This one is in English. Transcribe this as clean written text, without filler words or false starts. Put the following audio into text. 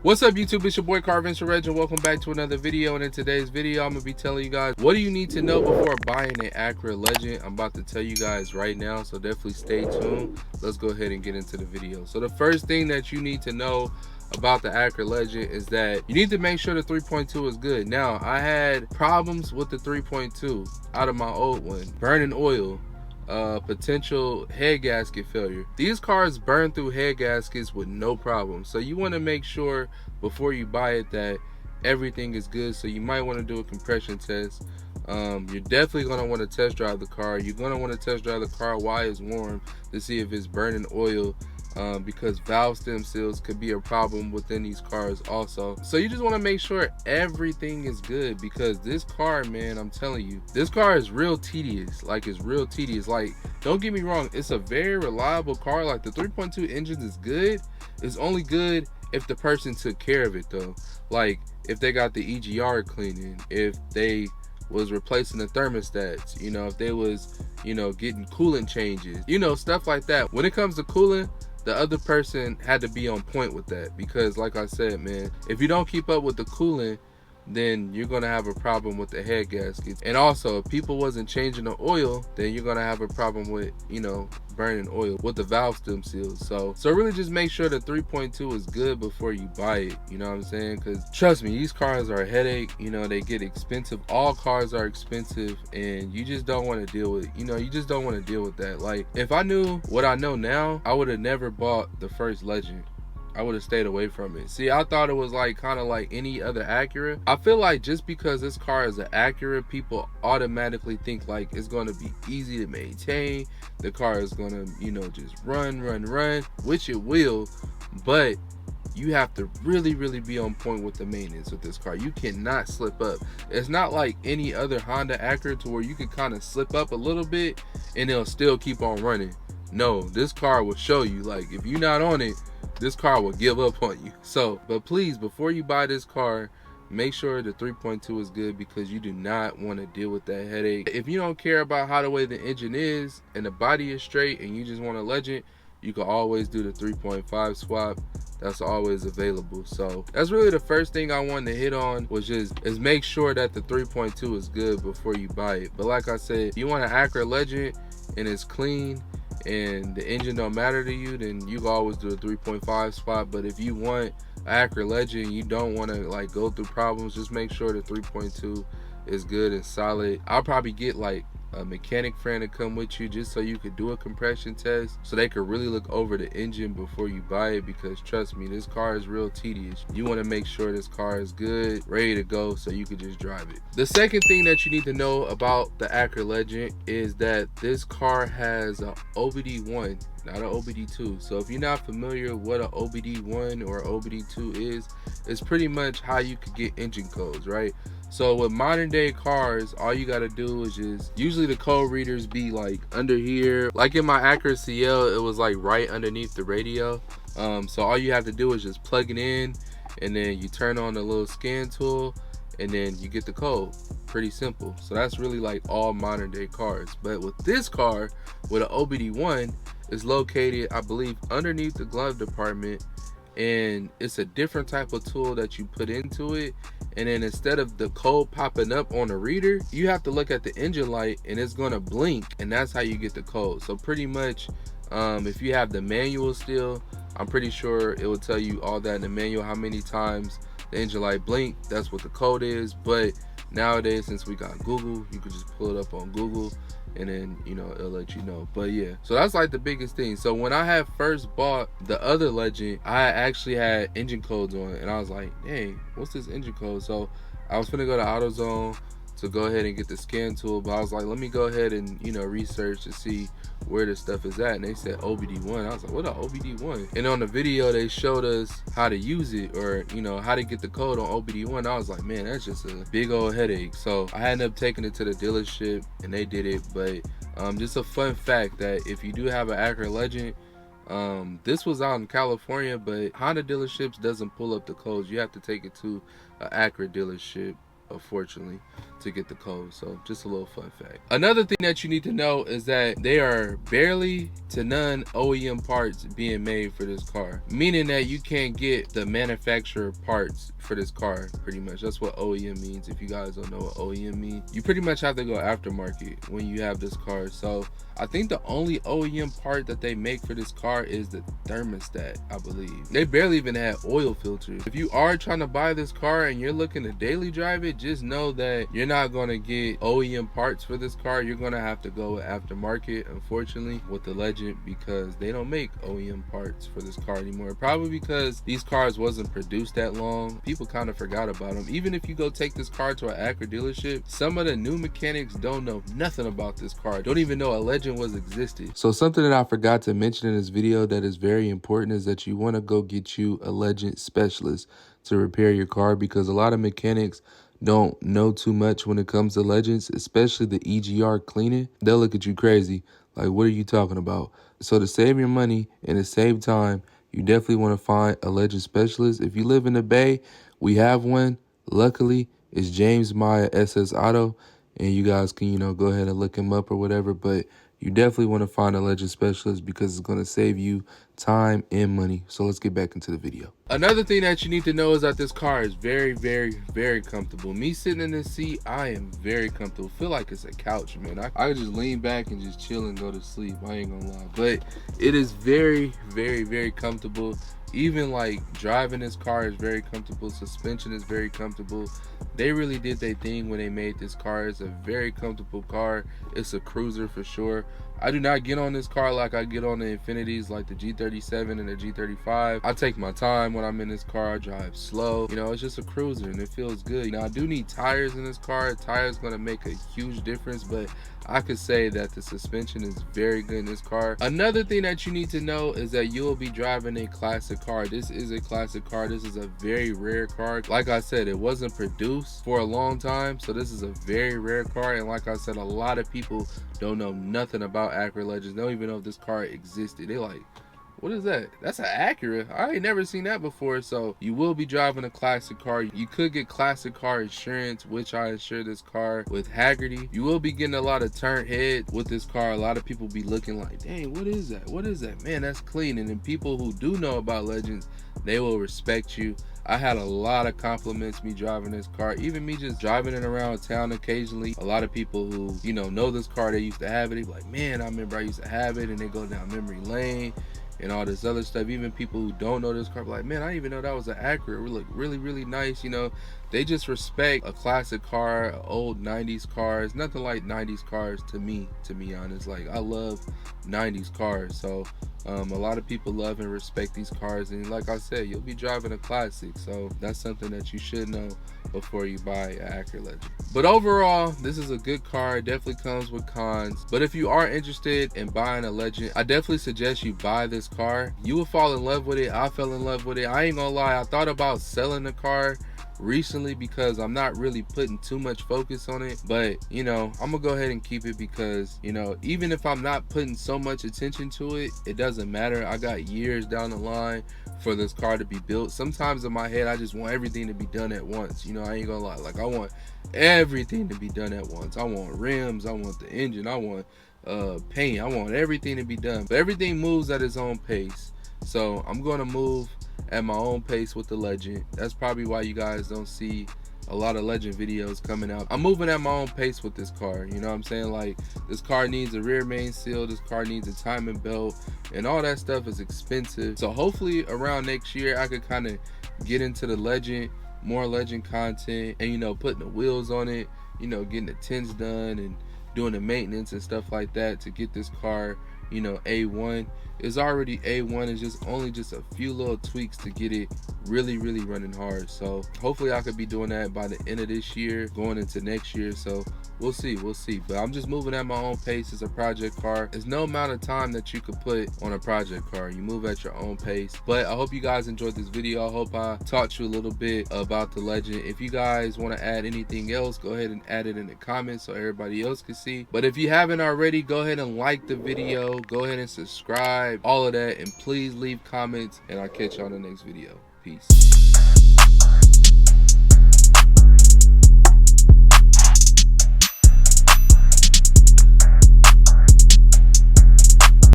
What's up YouTube, it's your boy Carvin's Reg and welcome back to another video. And in today's video I'm going to be telling you guys what do you need to know before buying an Acura Legend. I'm about to tell you guys right now, so definitely stay tuned. Let's go ahead and get into the video. So the first thing that you need to know about the Acura Legend is that you need to make sure the 3.2 is good. Now I had problems with the 3.2 out of my old one, burning oil, potential head gasket failure. These cars burn through head gaskets with no problem, so you want to make sure before you buy it that everything is good. So you might want to do a compression test. You're definitely going to want to test drive the car. You're going to want to test drive the car while it's warm to see if it's burning oil, because valve stem seals could be a problem within these cars also. So you just want to make sure everything is good, because this car, man, I'm telling you, this car is real tedious. Like, it's real tedious. Like, don't get me wrong, it's a very reliable car. Like, the 3.2 engine is good. It's only good if the person took care of it though. Like, if they got the EGR cleaning, if they was replacing the thermostats, if they was, getting coolant changes, stuff like that. When it comes to cooling, the other person had to be on point with that, because like I said, man, if you don't keep up with the cooling, then you're gonna have a problem with the head gaskets. And also, if people wasn't changing the oil, then you're gonna have a problem with, burning oil with the valve stem seals. So really just make sure the 3.2 is good before you buy it. You know what I'm saying? Because trust me, these cars are a headache. They get expensive. All cars are expensive, and you just don't want to deal with, you just don't want to deal with that. Like, if I knew what I know now, I would have never bought the first Legend. I would have stayed away from it. See, I thought it was like kind of like any other Acura. I feel like just because this car is an Acura, people automatically think like it's going to be easy to maintain. The car is going to, just run, which it will, but you have to really be on point with the maintenance with this car. You cannot slip up. It's not like any other Honda Acura to where you can kind of slip up a little bit and it'll still keep on running. No, this car will show you, like, if you're not on it, this car will give up on you. So, but please, before you buy this car, make sure the 3.2 is good, because you do not want to deal with that headache. If you don't care about how the way the engine is and the body is straight and you just want a Legend, you can always do the 3.5 swap. That's always available. So that's really the first thing I wanted to hit on, is make sure that the 3.2 is good before you buy it. But like I said, if you want an Acura Legend and it's clean and the engine don't matter to you, then you can always do a 3.5 spot. But if you want an Acura Legend, you don't want to like go through problems, just make sure the 3.2 is good and solid. I'll probably get like a mechanic friend to come with you, just so you could do a compression test, so they could really look over the engine before you buy it, because trust me, this car is real tedious. You want to make sure this car is good, ready to go, so you can just drive it. The second thing that you need to know about the Acura Legend is that this car has a OBD1, not an OBD2. So if you're not familiar what an OBD1 or OBD2 is, it's pretty much how you could get engine codes, right? So with modern day cars, all you gotta do is just, usually the code readers be like under here. Like in my Acura CL, it was like right underneath the radio. So all you have to do is just plug it in, and then you turn on the little scan tool, and then you get the code. Pretty simple. So that's really like all modern day cars. But with this car, with an OBD1, it's located, I believe, underneath the glove department, and it's a different type of tool that you put into it. And then instead of the code popping up on the reader, you have to look at the engine light and it's going to blink, and that's how you get the code. So pretty much, if you have the manual still, I'm pretty sure it will tell you all that in the manual, how many times the engine light blink. That's what the code is. But nowadays, since we got Google, you can just pull it up on Google, and then it'll let you know. But yeah, so that's like the biggest thing. So when I had first bought the other Legend, I actually had engine codes on it, and I was like, hey, what's this engine code? So I was gonna go to AutoZone to go ahead and get the scan tool, but I was like, let me go ahead and research to see where this stuff is at. And they said OBD1. I was like, what a OBD1? And on the video they showed us how to use it, or how to get the code on OBD1. I was like, man, that's just a big old headache. So I ended up taking it to the dealership and they did it. But just a fun fact that if you do have an Acura Legend, this was out in California, but Honda dealerships doesn't pull up the codes. You have to take it to an Acura dealership, unfortunately. to get the code. So just a little fun fact. Another thing that you need to know is that there are barely to none OEM parts being made for this car, meaning that you can't get the manufacturer parts for this car. Pretty much that's what OEM means. If you guys don't know what OEM means, you pretty much have to go aftermarket when you have this car. So I think the only OEM part that they make for this car is the thermostat, I believe. They barely even had oil filters. If you are trying to buy this car and you're looking to daily drive it, just know that you're not going to get OEM parts for this car. You're going to have to go aftermarket, unfortunately, with the Legend, because they don't make OEM parts for this car anymore. Probably because these cars wasn't produced that long. People kind of forgot about them. Even if you go take this car to an Acura dealership, some of the new mechanics don't know nothing about this car. Don't even know a Legend was existed. So something that I forgot to mention in this video that is very important is that you want to go get you a Legend specialist to repair your car, because a lot of mechanics don't know too much when it comes to Legends, especially the EGR cleaning. They'll look at you crazy like, what are you talking about? So to save your money and to save time, you definitely want to find a Legend specialist. If you live in the Bay, we have one. Luckily, it's James Maya SS Auto, and you guys can, go ahead and look him up or whatever. But you definitely want to find a Legend specialist because it's going to save you time and money. So let's get back into the video. Another thing that you need to know is that this car is very, very, very comfortable. Me sitting in this seat, I am very comfortable. Feel like it's a couch, man. I can just lean back and just chill and go to sleep. I ain't gonna lie. But it is very, very, very comfortable. Even like driving this car is very comfortable. Suspension is very comfortable. They really did their thing when they made this car. It's a very comfortable car. It's a cruiser for sure. I do not get on this car like I get on the Infinities, like the G37 and the G35. I take my time when I'm in this car. I drive slow. It's just a cruiser and it feels good. Now I do need tires in this car. Tires gonna make a huge difference, but I could say that the suspension is very good in this car. Another thing that you need to know is that you will be driving a classic car. This is a classic car. This is a very rare car. Like I said, it wasn't produced for a long time, so this is a very rare car. And like I said, a lot of people don't know nothing about Acura Legends. They don't even know if this car existed. They're like, what is that? That's an Acura. I ain't never seen that before. So you will be driving a classic car. You could get classic car insurance, which I insure this car with Haggerty. You will be getting a lot of turn head with this car. A lot of people be looking like, dang, what is that? What is that? Man, that's clean. And then people who do know about Legends, they will respect you. I had a lot of compliments me driving this car, even me just driving it around town occasionally. A lot of people who know this car, they used to have it. They be like, man, I remember I used to have it, and they go down memory lane and all this other stuff. Even people who don't know this car be like, man, I didn't even know that was an Acura. It look really, really nice. They just respect a classic car, old 90s cars. Nothing like 90s cars to me, to be honest. Like, I love 90s cars. So a lot of people love and respect these cars. And like I said, you'll be driving a classic. So that's something that you should know before you buy an Acura Legend. But overall, this is a good car. It definitely comes with cons. But if you are interested in buying a Legend, I definitely suggest you buy this car. You will fall in love with it. I fell in love with it. I ain't gonna lie, I thought about selling the car recently because I'm not really putting too much focus on it, but I'm gonna go ahead and keep it because even if I'm not putting so much attention to it, it doesn't matter. I got years down the line for this car to be built. Sometimes in my head I just want everything to be done at once. I ain't gonna lie, like I want everything to be done at once. I want rims, I want the engine, I want paint, I want everything to be done, but everything moves at its own pace. So I'm gonna move at my own pace with the Legend. That's probably why you guys don't see a lot of Legend videos coming out. I'm moving at my own pace with this car. You know what I'm saying? Like, this car needs a rear main seal, this car needs a timing belt, and all that stuff is expensive. So hopefully around next year I could kind of get into the Legend, more Legend content, and putting the wheels on it, getting the tints done and doing the maintenance and stuff like that to get this car A1. It's already A1. It's just a few little tweaks to get it really, really running hard. So hopefully I could be doing that by the end of this year, going into next year. So we'll see. But I'm just moving at my own pace. It's a project car. There's no amount of time that you could put on a project car. You move at your own pace. But I hope you guys enjoyed this video. I hope I taught you a little bit about the Legend. If you guys want to add anything else, go ahead and add it in the comments so everybody else can see. But if you haven't already, go ahead and like the video. Go ahead and subscribe, all of that, and please leave comments, and I'll catch you on the next video. Peace.